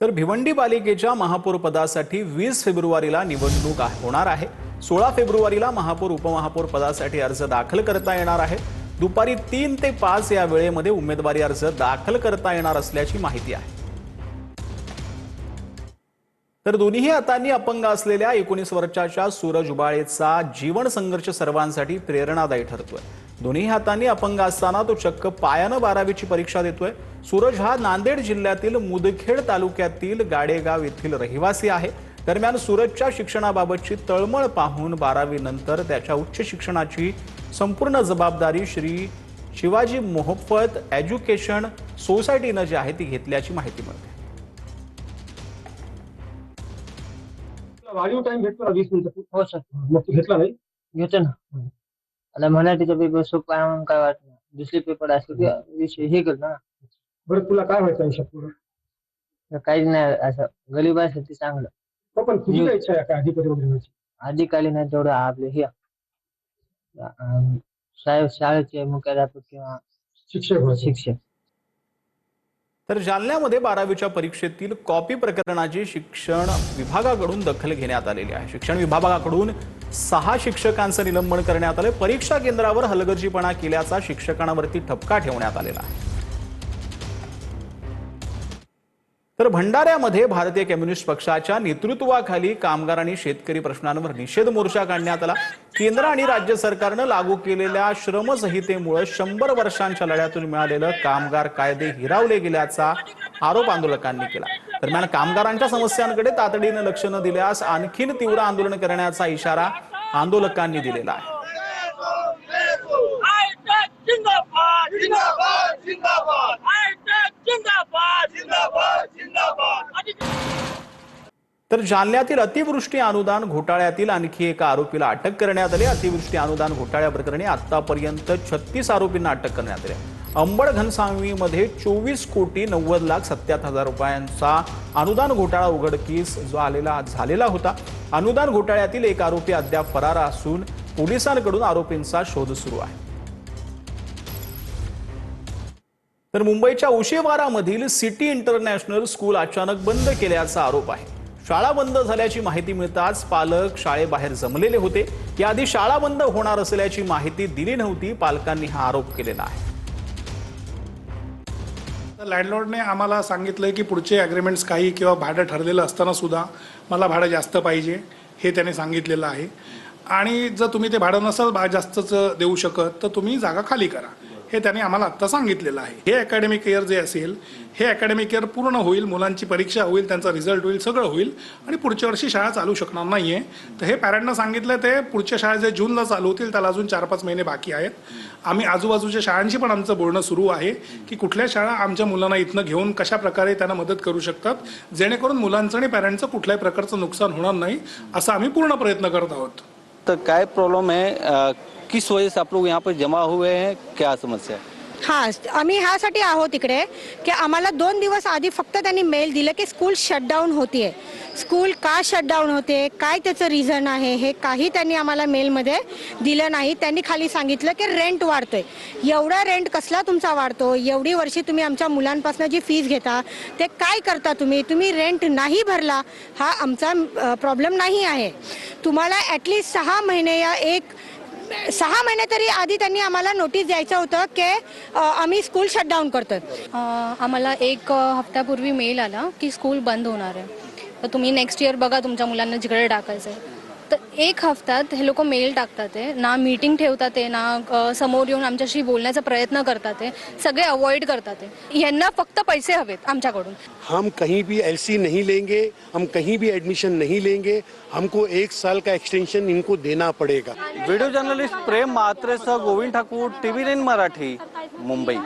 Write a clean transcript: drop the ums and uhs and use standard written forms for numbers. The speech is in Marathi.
तर भिवंडी पालिकेच्या महापौर पदासाठी 20 फेब्रुवारीला निवडणूक होणार आहे। 16 फेब्रुवारीला महापौर उपमहापौर पदासाठी अर्ज दाखल करता येणार आहे। दुपारी 3 ते 5 या वेळेमध्ये उमेदवारी अर्ज दाखल करता येणार असल्याची माहिती आहे। तर दोन्ही हातांनी अपंग असलेल्या 19 वर्षाच्या सूरज उबाळेचा जीवन संघर्ष सर्वांसाठी प्रेरणादायी ठरतोय। दोन्ही हातांनी अपंग असताना तो चक्क पायाने 12वीची परीक्षा देतोय। सूरज हा नांदेड जिल्ह्यातील मुदखेड तालुक्यातील गाडेगाव येथील रहिवासी आहे। दरम्यान सूरजच्या शिक्षणाबाबतची तळमळ पाहून 12वी नंतर त्याच्या उच्च शिक्षणाची संपूर्ण जबाबदारी श्री शिवाजी मोफत एज्युकेशन सोसायटीने जी आहे ती घेतल्याची माहिती मिळते। वाढीव टाइम भेटतो 20 मिनिटं। हो सर, मग तू घेतला नाही? घेतो ना। आता मराठीचा पेपर सोपा आहे म्हणून काय वाटत नाही। दुसरे पेपर असले की विषय हे करतो ना। बरं, तुला काय व्हायचं आयुष्यात पुढे? तर काहीच नाही, असं गरिबासाठी चांगलं। हो, पण तुझी काय इच्छा आहे का अधिकारी वगैरे व्हायची? अधिकारी नाही तेवढं आपले हे साहेब शाळेचे मुख्याध्यापक किंवा शिक्षक व्हायचं? शिक्षक। तर जालन्यामध्ये 12वीच्या परीक्षेतील कॉपी प्रकरणाची शिक्षण विभागाकडून दखल घेण्यात आलेली आहे। शिक्षण विभागाकडून 6 शिक्षकांचं निलंबन करण्यात आले। परीक्षा केंद्रावर हलगर्जीपणा केल्याचा शिक्षकांवरती ठपका ठेवण्यात आलेला आहे। तर भंडाऱ्यामध्ये भारतीय कम्युनिस्ट पक्षाच्या नेतृत्वाखाली कामगार आणि शेतकरी प्रश्नांवर निषेध मोर्चा काढण्यात आला। केंद्र आणि राज्य सरकारने लागू केलेल्या श्रमसंहितेमुळे 100 वर्षांच्या लढ्यातून मिळालेलं कामगार कायदे हिरावले गेल्याचा आरोप आंदोलकांनी केला। दरम्यान कामगारांच्या समस्यांकडे तातडीने लक्ष न दिल्यास आणखीन तीव्र आंदोलन करण्याचा इशारा आंदोलकांनी दिलेला आहे। तर जालन्यातील अतिवृष्टी अनुदान घोटाळ्यातील आणखी एका आरोपीला अटक करण्यात आली। अतिवृष्टी अनुदान घोटाळ्याप्रकरणी आतापर्यंत 36 आरोपींना अटक करण्यात आली। अंबड घनसावंगीमध्ये 24,90,70,000 रुपयांचा अनुदान घोटाळा उघडकीस झालेला होता। अनुदान घोटाळ्यातील एक आरोपी अद्याप फरार असून पोलिसांकडून आरोपींचा शोध सुरू आहे। तर मुंबईच्या उशेवारामधील सिटी इंटरनॅशनल स्कूल अचानक बंद केल्याचा आरोप आहे। शाळा बंद झाल्याची माहिती मिळताच पालक शाळेबाहेर जमलेले होते। याआधी शाळा बंद होणार असल्याची माहिती दिली नव्हती। पालकांनी हा आरोप केलेला आहे। लँडलॉर्डने आम्हाला सांगितलंय की पुढचे ॲग्रीमेंट्स काही किंवा भाडं ठरलेलं असताना सुद्धा मला भाडं जास्त पाहिजे हे त्याने सांगितलेलं आहे। आणि जर तुम्ही ते भाडं नसाल जास्तच देऊ शकत तर तुम्ही जागा खाली करा हे त्याने आम्हाला आत्ता सांगितलेलं आहे। हे अकॅडमिक इयर जे असेल हे अकॅडमिक इयर पूर्ण होईल, मुलांची परीक्षा होईल, त्यांचा रिझल्ट होईल, सगळं होईल आणि पुढच्या वर्षी शाळा चालू शकणार नाही आहे। तर हे पॅरेंटना सांगितलं ते पुढच्या शाळा जे जूनला चालू होतील त्याला अजून 4-5 महिने बाकी आहेत। आम्ही आजूबाजूच्या शाळांशी पण आमचं बोलणं सुरू आहे की कुठल्या शाळा आमच्या मुलांना इथनं घेऊन कशा प्रकारे त्यांना मदत करू शकतात जेणेकरून मुलांचं आणि पॅरेंटचं कुठल्याही प्रकारचं नुकसान होणार नाही असा आम्ही पूर्ण प्रयत्न करत आहोत। तो क्या प्रॉब्लम है, किस वजह से आप लोग यहाँ पर जमा हुए हैं, क्या समस्या है? हाँ, आम्ही ह्यासाठी आहोत इकडे की आम्हाला 2 दिवस आधी फक्त त्यांनी मेल दिलं की स्कूल शटडाऊन होतीये। स्कूल का शटडाऊन होते, काय त्याचं रिझन आहे हे काही त्यांनी आम्हाला मेलमध्ये दिलं नाही। त्यांनी खाली सांगितलं की रेंट वाढतोय। एवढा रेंट कसला तुमचा वाढतो? एवढी वर्षी तुम्ही आमच्या मुलांपासून जी फीस घेता ते काय करता तुम्ही रेंट नाही भरला हा आमचा प्रॉब्लेम नाही आहे। तुम्हाला ॲटलिस्ट 6 महिने या 6 महिने तरी आधी त्यांनी आम्हाला नोटीस द्यायचं होतं की आम्ही स्कूल शटडाऊन करतोय। आम्हाला 1 हफ्त्यापूर्वी मेल आला की स्कूल बंद होणार आहे, तर तुम्ही नेक्स्ट इयर बघा तुमच्या मुलांना जिकडे टाकायचं आहे। तर 1 हफ्त्यात हे लोक मेल टाकतात आहे ना, मीटिंग ठेवतात आहे ना, समोर येऊन आमच्याशी बोलण्याचा प्रयत्न करतात आहे, सगळे अवॉइड करतात आहे। यांना फक्त पैसे हवेत आमच्याकडून। हम कहीं भी एलसी नहीं लेंगे, हम कहीं भी एडमिशन नहीं लेंगे, हमको 1 साल का एक्सटेंशन इनको देना पड़ेगा। वीडियो जर्नलिस्ट प्रेम म्हात्रेसह गोविंद ठाकूर, TV9 मराठी, मुंबई।